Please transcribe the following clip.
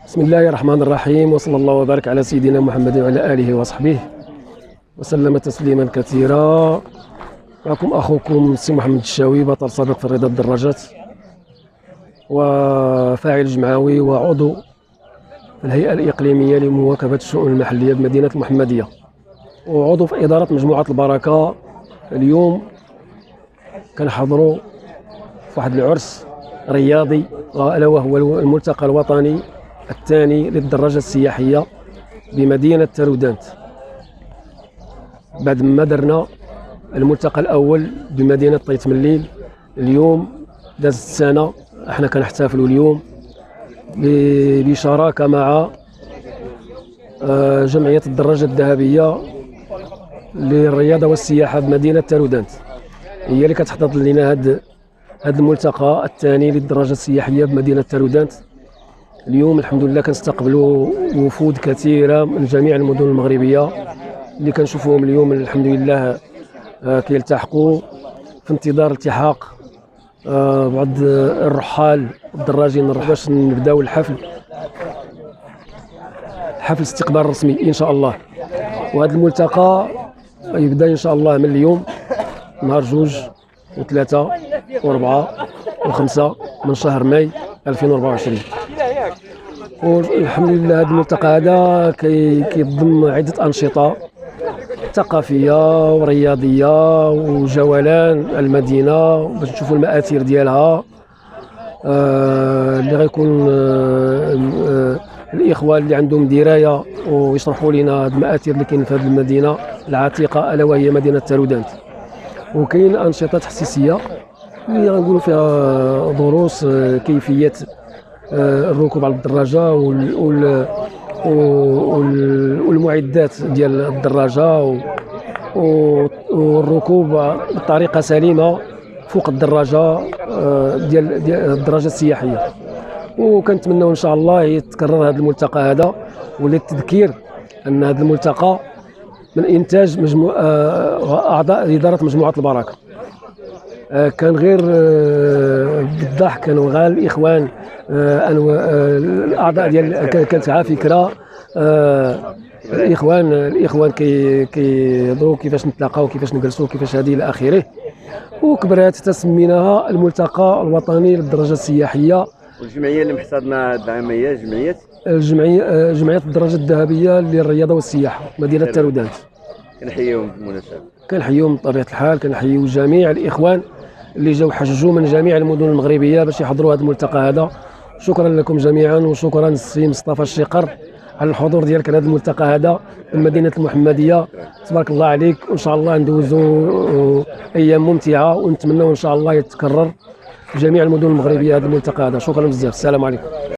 بسم الله الرحمن الرحيم، وصلى الله وبارك على سيدنا محمد وعلى آله وصحبه وسلم تسليما كثيرا. معكم أخوكم السي محمد الشاوي، بطل سابق في رياضة الدراجات وفاعل جمعوي وعضو في الهيئة الإقليمية لمواكبة الشؤون المحلية بمدينة المحمدية، وعضو في إدارة مجموعة البركة. اليوم كنحضروا في واحد العرس رياضي، ألا وهو الملتقى الوطني الثاني للدراجة السياحية بمدينة تارودانت. بعد ما درنا الملتقى الأول بمدينة طيت مليل، اليوم دازت السنة احنا كنحتفلوا اليوم بشراكة مع جمعية الدراجة الذهبية للرياضة والسياحة بمدينة تارودانت، هي اللي كتحضر لنا هذا الملتقى الثاني للدراجة السياحية بمدينة تارودانت. اليوم الحمد لله كنستقبلوا وفود كثيرة من جميع المدن المغربية اللي كنشوفوهم اليوم الحمد لله كيلتحقوا في انتظار التحاق بعض الرحال الدراجين باش نبداو الحفل استقبال رسمي ان شاء الله. وهذا الملتقى يبدا ان شاء الله من اليوم، نهار 2 و3 و4 و5 من شهر ماي 2024. والحمد لله هذا الملتقى هذا كيضم عدة أنشطة ثقافية ورياضية وجولان المدينة باش نشوفوا المآثر ديالها، اللي غيكون الإخوان اللي عندهم دراية ويشرحوا لنا هاد المآثر اللي كاين في هذه المدينة العتيقة ألا وهي مدينة تارودانت. وكاين أنشطة تحسيسية اللي غنقولوا فيها دروس كيفية الركوب على الدراجة والمعدات ديال الدراجة والركوب بطريقة سليمة فوق الدراجة ديال الدراجة السياحية. وكنتمنوا ان شاء الله يتكرر هذا الملتقى هذا، وللتذكير ان هذا الملتقى من انتاج اعضاء اداره مجموعه البركه. كان غير بالضحك، كانوا غير الاخوان الاعضاء ديال كانت عا فكره الاخوان كيهضروا كيفاش نتلاقاو، كيفاش نجلسوا، كيفاش هذه الى اخره، وكبرات تسميناها الملتقى الوطني للدراجه السياحيه. والجمعيه اللي محتضنه العام هي جمعيه الدراجه الذهبيه للرياضه والسياحه مدينه تارودانت. كنحييهم بالمناسبه، كنحييهم بطبيعه الحال، كنحييو جميع الاخوان اللي جاو حججوا من جميع المدن المغربيه باش يحضروا هذا الملتقى هذا. شكرا لكم جميعا، وشكرا للسي مصطفى الشقر على الحضور ديالك لهذا الملتقى هذا في مدينه المحمديه. تبارك الله عليك، وان شاء الله ندوزوا ايام ممتعه، ونتمنى ان شاء الله يتكرر في جميع المدن المغربيه هذا الملتقى هذا. شكرا بزاف، السلام عليكم.